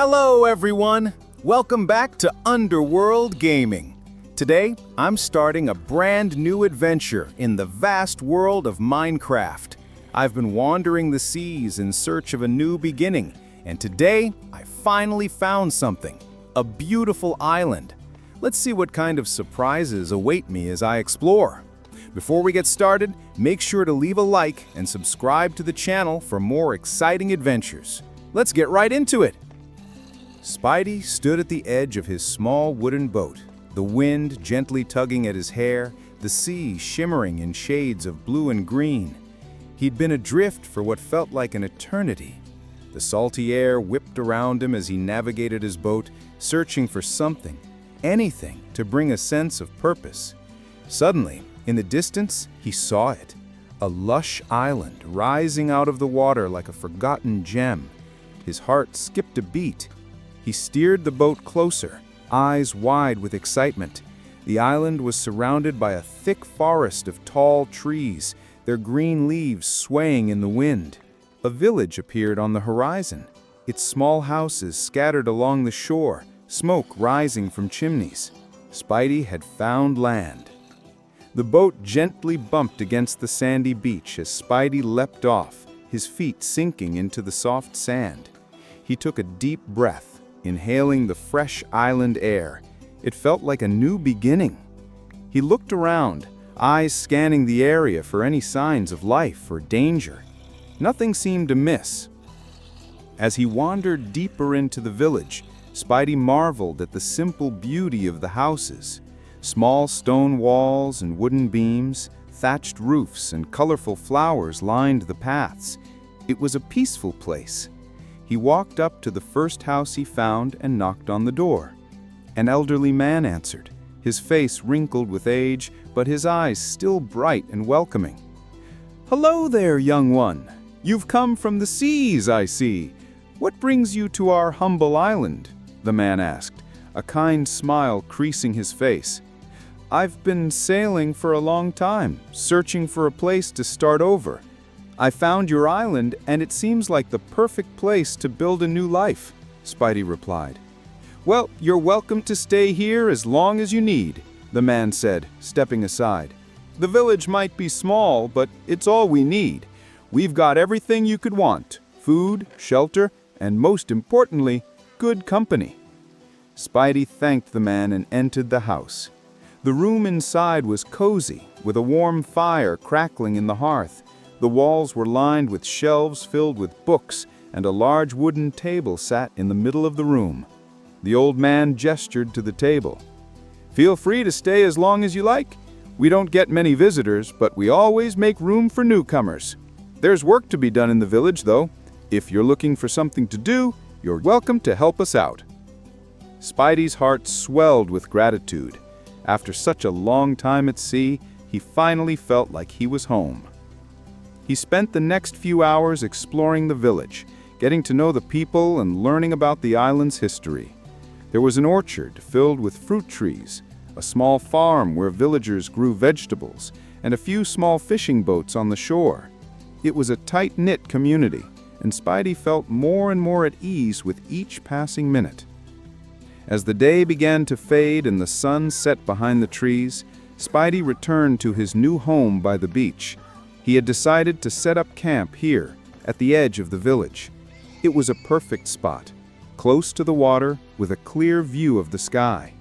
Hello everyone! Welcome back to Underworld Gaming. Today, I'm starting a brand new adventure in the vast world of Minecraft. I've been wandering the seas in search of a new beginning, and today, I finally found something. A beautiful island. Let's see what kind of surprises await me as I explore. Before we get started, make sure to leave a like and subscribe to the channel for more exciting adventures. Let's get right into it! Spidey stood at the edge of his small wooden boat, the wind gently tugging at his hair, the sea shimmering in shades of blue and green. He'd been adrift for what felt like an eternity. The salty air whipped around him as he navigated his boat, searching for something, anything, to bring a sense of purpose. Suddenly, in the distance, he saw it. A lush island rising out of the water like a forgotten gem. His heart skipped a beat. He steered the boat closer, eyes wide with excitement. The island was surrounded by a thick forest of tall trees, their green leaves swaying in the wind. A village appeared on the horizon, its small houses scattered along the shore, smoke rising from chimneys. Spidey had found land. The boat gently bumped against the sandy beach as Spidey leapt off, his feet sinking into the soft sand. He took a deep breath, inhaling the fresh island air. It felt like a new beginning. He looked around, eyes scanning the area for any signs of life or danger. Nothing seemed amiss. As he wandered deeper into the village, Spidey marveled at the simple beauty of the houses. Small stone walls and wooden beams, thatched roofs and colorful flowers lined the paths. It was a peaceful place. He walked up to the first house he found and knocked on the door. An elderly man answered, his face wrinkled with age, but his eyes still bright and welcoming. "Hello there, young one. You've come from the seas, I see. What brings you to our humble island?" the man asked, a kind smile creasing his face. "I've been sailing for a long time, searching for a place to start over. I found your island, and it seems like the perfect place to build a new life," Spidey replied. "Well, you're welcome to stay here as long as you need," the man said, stepping aside. "The village might be small, but it's all we need. We've got everything you could want: food, shelter, and most importantly, good company." Spidey thanked the man and entered the house. The room inside was cozy, with a warm fire crackling in the hearth. The walls were lined with shelves filled with books, and a large wooden table sat in the middle of the room. The old man gestured to the table. "Feel free to stay as long as you like. We don't get many visitors, but we always make room for newcomers. There's work to be done in the village, though. If you're looking for something to do, you're welcome to help us out." Spidey's heart swelled with gratitude. After such a long time at sea, he finally felt like he was home. He spent the next few hours exploring the village, getting to know the people and learning about the island's history. There was an orchard filled with fruit trees, a small farm where villagers grew vegetables, and a few small fishing boats on the shore. It was a tight-knit community, and Spidey felt more and more at ease with each passing minute. As the day began to fade and the sun set behind the trees, Spidey returned to his new home by the beach. He had decided to set up camp here, at the edge of the village. It was a perfect spot, close to the water, with a clear view of the sky.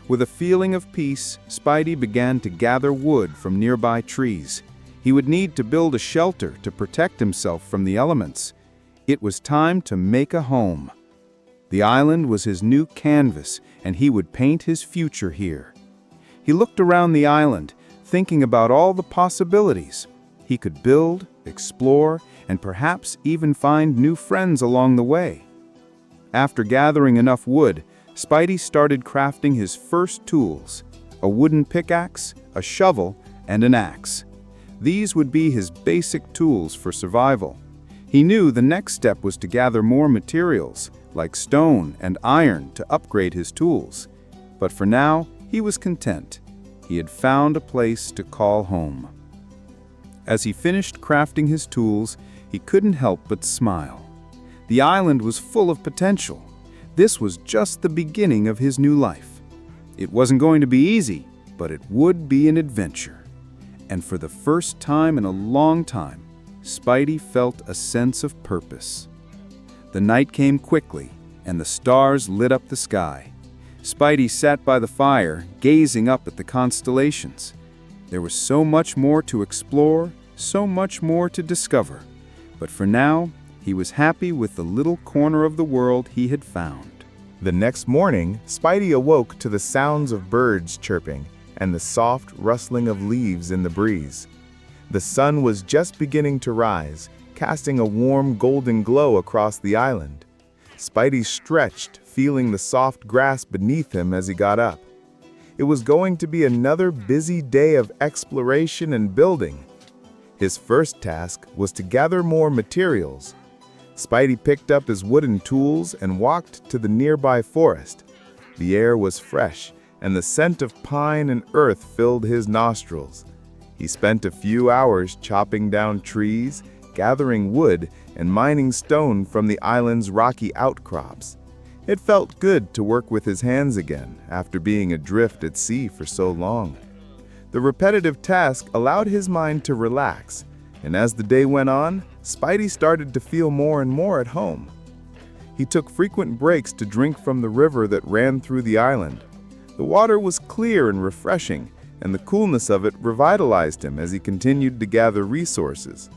With a feeling of peace, Spidey began to gather wood from nearby trees. He would need to build a shelter to protect himself from the elements. It was time to make a home. The island was his new canvas, and he would paint his future here. He looked around the island, thinking about all the possibilities. He could build, explore, and perhaps even find new friends along the way. After gathering enough wood, Spidey started crafting his first tools: a wooden pickaxe, a shovel, and an axe. These would be his basic tools for survival. He knew the next step was to gather more materials, like stone and iron, to upgrade his tools. But for now, he was content. He had found a place to call home. As he finished crafting his tools, he couldn't help but smile. The island was full of potential. This was just the beginning of his new life. It wasn't going to be easy, but it would be an adventure. And for the first time in a long time, Spidey felt a sense of purpose. The night came quickly, and the stars lit up the sky. Spidey sat by the fire, gazing up at the constellations. There was so much more to explore, so much more to discover. But for now, he was happy with the little corner of the world he had found. The next morning, Spidey awoke to the sounds of birds chirping and the soft rustling of leaves in the breeze. The sun was just beginning to rise, casting a warm golden glow across the island. Spidey stretched, feeling the soft grass beneath him as he got up. It was going to be another busy day of exploration and building. His first task was to gather more materials. Spidey picked up his wooden tools and walked to the nearby forest. The air was fresh, and the scent of pine and earth filled his nostrils. He spent a few hours chopping down trees, gathering wood, and mining stone from the island's rocky outcrops. It felt good to work with his hands again after being adrift at sea for so long. The repetitive task allowed his mind to relax, and as the day went on, Spidey started to feel more and more at home. He took frequent breaks to drink from the river that ran through the island. The water was clear and refreshing, and the coolness of it revitalized him as he continued to gather resources.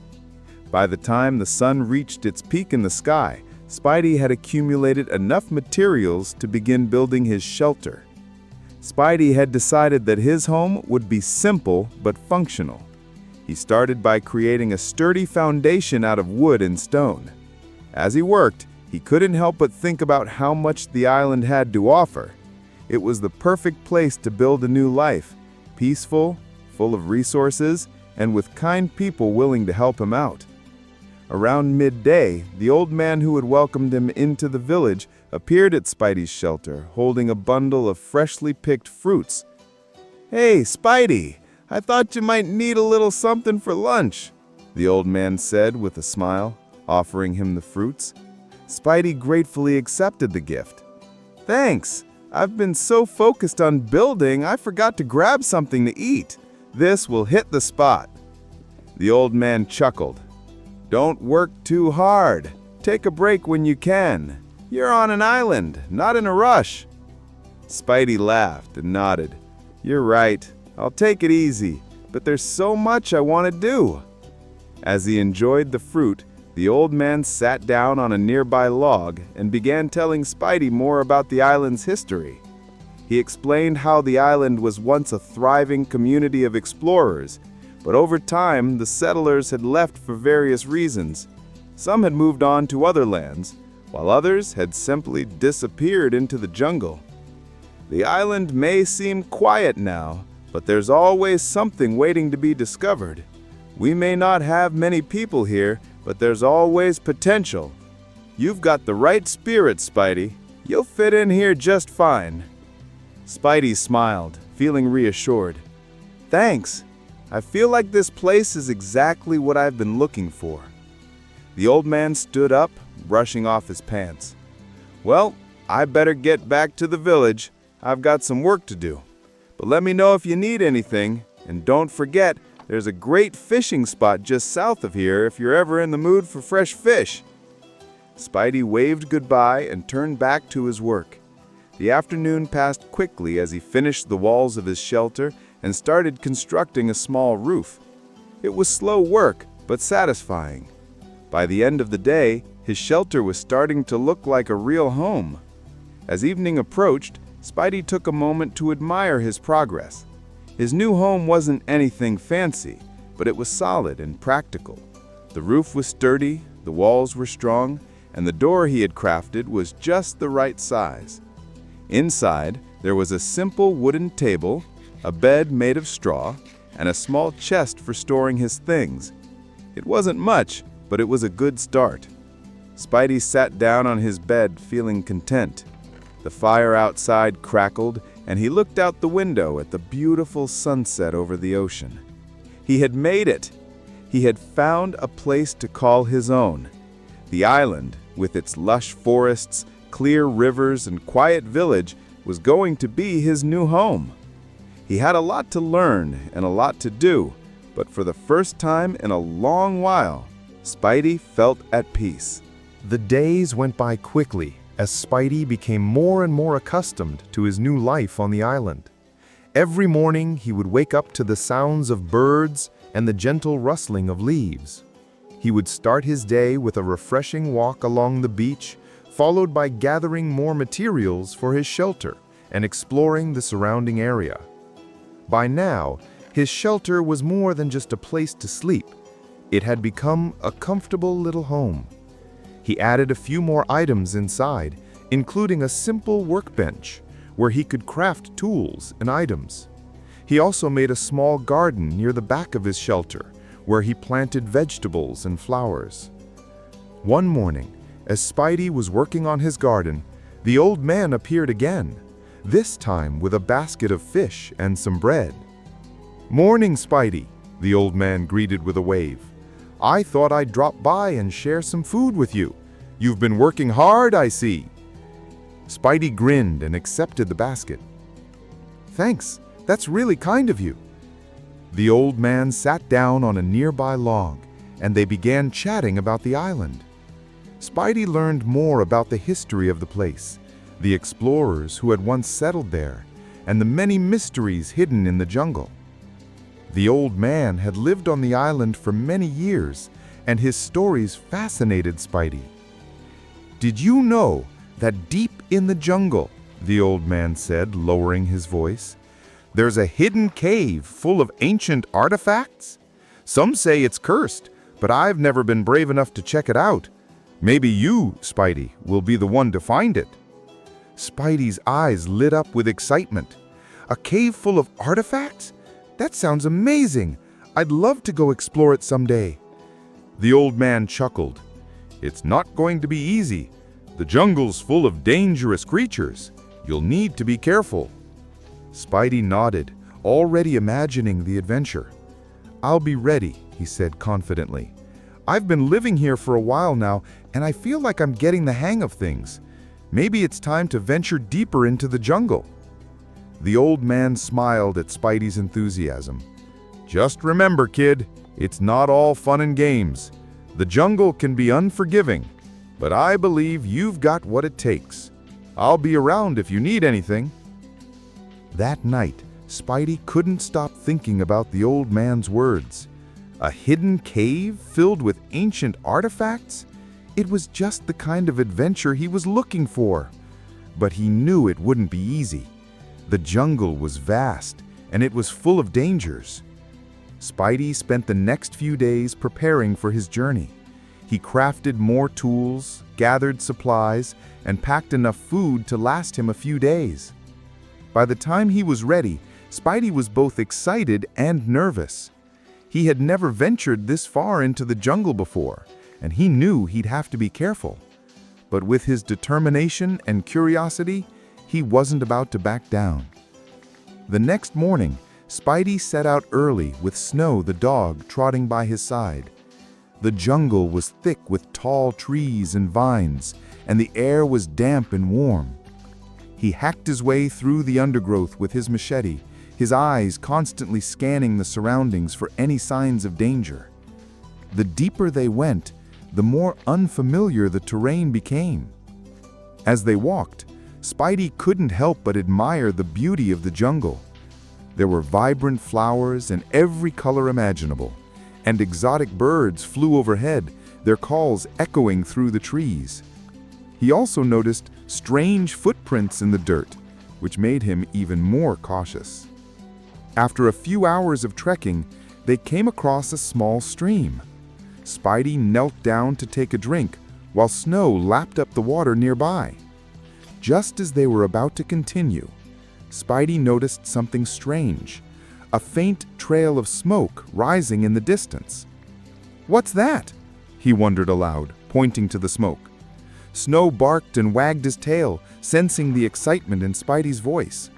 By the time the sun reached its peak in the sky, Spidey had accumulated enough materials to begin building his shelter. Spidey had decided that his home would be simple but functional. He started by creating a sturdy foundation out of wood and stone. As he worked, he couldn't help but think about how much the island had to offer. It was the perfect place to build a new life, peaceful, full of resources, and with kind people willing to help him out. Around midday, the old man who had welcomed him into the village appeared at Spidey's shelter, holding a bundle of freshly picked fruits. "Hey, Spidey, I thought you might need a little something for lunch," the old man said with a smile, offering him the fruits. Spidey gratefully accepted the gift. "Thanks. I've been so focused on building, I forgot to grab something to eat. This will hit the spot." The old man chuckled. "Don't work too hard. Take a break when you can. You're on an island, not in a rush." Spidey laughed and nodded. "You're right. I'll take it easy, but there's so much I want to do." As he enjoyed the fruit, the old man sat down on a nearby log and began telling Spidey more about the island's history. He explained how the island was once a thriving community of explorers, but over time the settlers had left for various reasons. Some had moved on to other lands, while others had simply disappeared into the jungle. The island may seem quiet now, but there's always something waiting to be discovered. We may not have many people here, but there's always potential. You've got the right spirit, Spidey. You'll fit in here just fine." Spidey smiled, feeling reassured. "Thanks. I feel like this place is exactly what I've been looking for." The old man stood up, brushing off his pants. "Well, I better get back to the village. I've got some work to do. But let me know if you need anything, and don't forget, there's a great fishing spot just south of here if you're ever in the mood for fresh fish." Spidey waved goodbye and turned back to his work. The afternoon passed quickly as he finished the walls of his shelter and started constructing a small roof. It was slow work, but satisfying. By the end of the day, his shelter was starting to look like a real home. As evening approached, Spidey took a moment to admire his progress. His new home wasn't anything fancy, but it was solid and practical. The roof was sturdy, the walls were strong, and the door he had crafted was just the right size. Inside, there was a simple wooden table, a bed made of straw, and a small chest for storing his things. It wasn't much, but it was a good start. Spidey sat down on his bed, feeling content. The fire outside crackled, and he looked out the window at the beautiful sunset over the ocean. He had made it! He had found a place to call his own. The island, with its lush forests, clear rivers and quiet village was going to be his new home. He had a lot to learn and a lot to do, but for the first time in a long while, Spidey felt at peace. The days went by quickly as Spidey became more and more accustomed to his new life on the island. Every morning he would wake up to the sounds of birds and the gentle rustling of leaves. He would start his day with a refreshing walk along the beach, followed by gathering more materials for his shelter and exploring the surrounding area. By now, his shelter was more than just a place to sleep. It had become a comfortable little home. He added a few more items inside, including a simple workbench where he could craft tools and items. He also made a small garden near the back of his shelter, where he planted vegetables and flowers. One morning, as Spidey was working on his garden, the old man appeared again, this time with a basket of fish and some bread. "Morning, Spidey," the old man greeted with a wave. "I thought I'd drop by and share some food with you. You've been working hard, I see." Spidey grinned and accepted the basket. "Thanks, that's really kind of you." The old man sat down on a nearby log, and they began chatting about the island. Spidey learned more about the history of the place, the explorers who had once settled there, and the many mysteries hidden in the jungle. The old man had lived on the island for many years, and his stories fascinated Spidey. "Did you know that deep in the jungle," the old man said, lowering his voice, "there's a hidden cave full of ancient artifacts? Some say it's cursed, but I've never been brave enough to check it out. Maybe you, Spidey, will be the one to find it." Spidey's eyes lit up with excitement. "A cave full of artifacts? That sounds amazing. I'd love to go explore it someday." The old man chuckled. "It's not going to be easy. The jungle's full of dangerous creatures. You'll need to be careful." Spidey nodded, already imagining the adventure. "I'll be ready," he said confidently. "I've been living here for a while now, and I feel like I'm getting the hang of things. Maybe it's time to venture deeper into the jungle." The old man smiled at Spidey's enthusiasm. "Just remember, kid, it's not all fun and games. The jungle can be unforgiving, but I believe you've got what it takes. I'll be around if you need anything." That night, Spidey couldn't stop thinking about the old man's words. A hidden cave filled with ancient artifacts? It was just the kind of adventure he was looking for. But he knew it wouldn't be easy. The jungle was vast, and it was full of dangers. Spidey spent the next few days preparing for his journey. He crafted more tools, gathered supplies, and packed enough food to last him a few days. By the time he was ready, Spidey was both excited and nervous. He had never ventured this far into the jungle before, and he knew he'd have to be careful. But with his determination and curiosity, he wasn't about to back down. The next morning, Spidey set out early with Snow the dog trotting by his side. The jungle was thick with tall trees and vines, and the air was damp and warm. He hacked his way through the undergrowth with his machete, his eyes constantly scanning the surroundings for any signs of danger. The deeper they went, the more unfamiliar the terrain became. As they walked, Spidey couldn't help but admire the beauty of the jungle. There were vibrant flowers in every color imaginable, and exotic birds flew overhead, their calls echoing through the trees. He also noticed strange footprints in the dirt, which made him even more cautious. After a few hours of trekking, they came across a small stream. Spidey knelt down to take a drink, while Snow lapped up the water nearby. Just as they were about to continue, Spidey noticed something strange, a faint trail of smoke rising in the distance. "What's that?" he wondered aloud, pointing to the smoke. Snow barked and wagged his tail, sensing the excitement in Spidey's voice.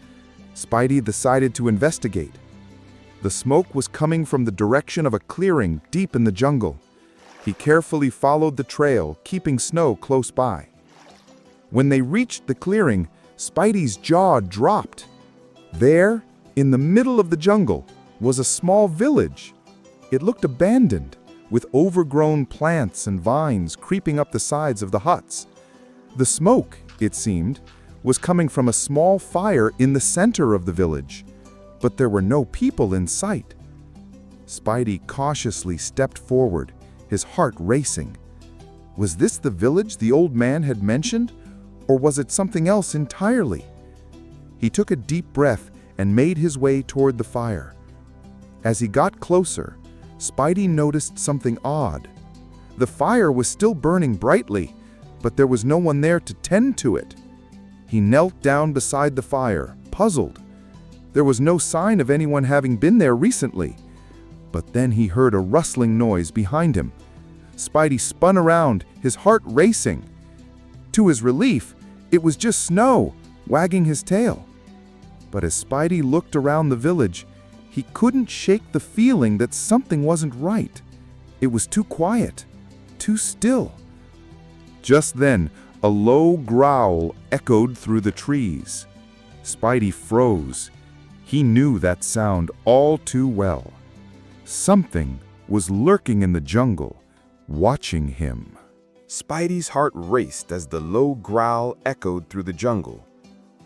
Spidey decided to investigate. The smoke was coming from the direction of a clearing deep in the jungle. He carefully followed the trail, keeping Snow close by. When they reached the clearing, Spidey's jaw dropped. There, in the middle of the jungle, was a small village. It looked abandoned, with overgrown plants and vines creeping up the sides of the huts. The smoke, it seemed, was coming from a small fire in the center of the village, but there were no people in sight. Spidey cautiously stepped forward, his heart racing. Was this the village the old man had mentioned, or was it something else entirely? He took a deep breath and made his way toward the fire. As he got closer, Spidey noticed something odd. The fire was still burning brightly, but there was no one there to tend to it. He knelt down beside the fire, puzzled. There was no sign of anyone having been there recently. But then he heard a rustling noise behind him. Spidey spun around, his heart racing. To his relief, it was just Snow, wagging his tail. But as Spidey looked around the village, he couldn't shake the feeling that something wasn't right. It was too quiet, too still. Just then, a low growl echoed through the trees. Spidey froze. He knew that sound all too well. Something was lurking in the jungle, watching him. Spidey's heart raced as the low growl echoed through the jungle.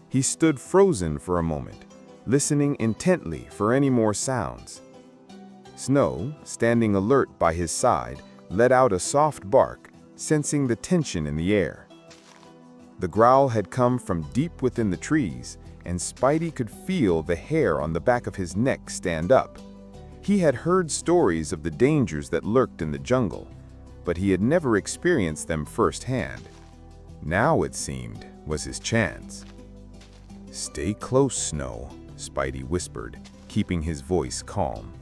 He stood frozen for a moment, listening intently for any more sounds. Snow, standing alert by his side, let out a soft bark, sensing the tension in the air. The growl had come from deep within the trees, and Spidey could feel the hair on the back of his neck stand up. He had heard stories of the dangers that lurked in the jungle, but he had never experienced them firsthand. Now, it seemed, was his chance. "Stay close, Snow," Spidey whispered, keeping his voice calm.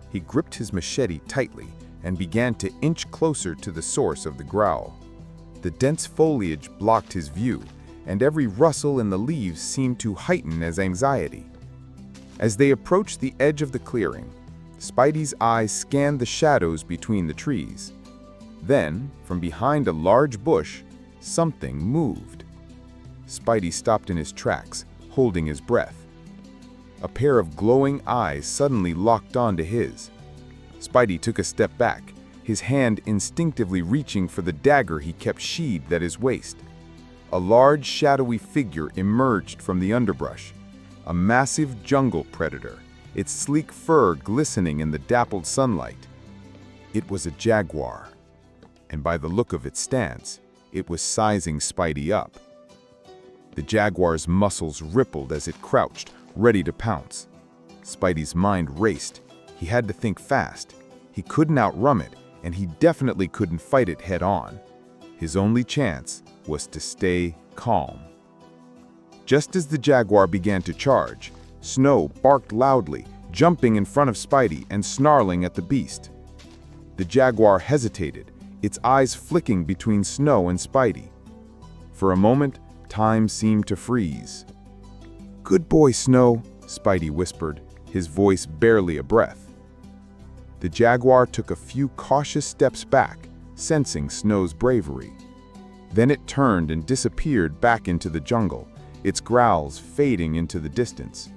He gripped his machete tightly and began to inch closer to the source of the growl. The dense foliage blocked his view, and every rustle in the leaves seemed to heighten his anxiety. As they approached the edge of the clearing, Spidey's eyes scanned the shadows between the trees. Then, from behind a large bush, something moved. Spidey stopped in his tracks, holding his breath. A pair of glowing eyes suddenly locked onto his. Spidey took a step back, his hand instinctively reaching for the dagger he kept sheathed at his waist. A large, shadowy figure emerged from the underbrush, a massive jungle predator, its sleek fur glistening in the dappled sunlight. It was a jaguar, and by the look of its stance, it was sizing Spidey up. The jaguar's muscles rippled as it crouched, ready to pounce. Spidey's mind raced. He had to think fast. He couldn't outrun it, and he definitely couldn't fight it head-on. His only chance was to stay calm. Just as the jaguar began to charge, Snow barked loudly, jumping in front of Spidey and snarling at the beast. The jaguar hesitated, its eyes flicking between Snow and Spidey. For a moment, time seemed to freeze. "Good boy, Snow," Spidey whispered, his voice barely a breath. The jaguar took a few cautious steps back, sensing Snow's bravery. Then it turned and disappeared back into the jungle, its growls fading into the distance.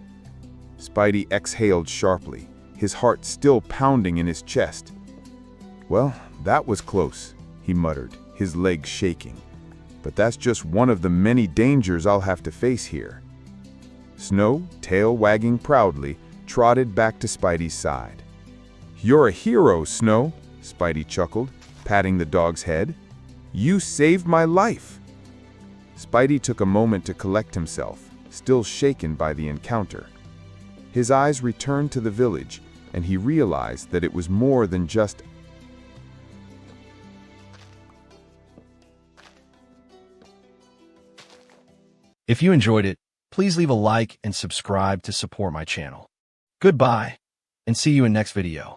Spidey exhaled sharply, his heart still pounding in his chest. "Well, that was close," he muttered, his legs shaking. "But that's just one of the many dangers I'll have to face here." Snow, tail wagging proudly, trotted back to Spidey's side. "You're a hero, Snow," Spidey chuckled, patting the dog's head. "You saved my life." Spidey took a moment to collect himself, still shaken by the encounter. His eyes returned to the village, and he realized that it was more than just If you enjoyed it, please leave a like and subscribe to support my channel. Goodbye, and see you in next video.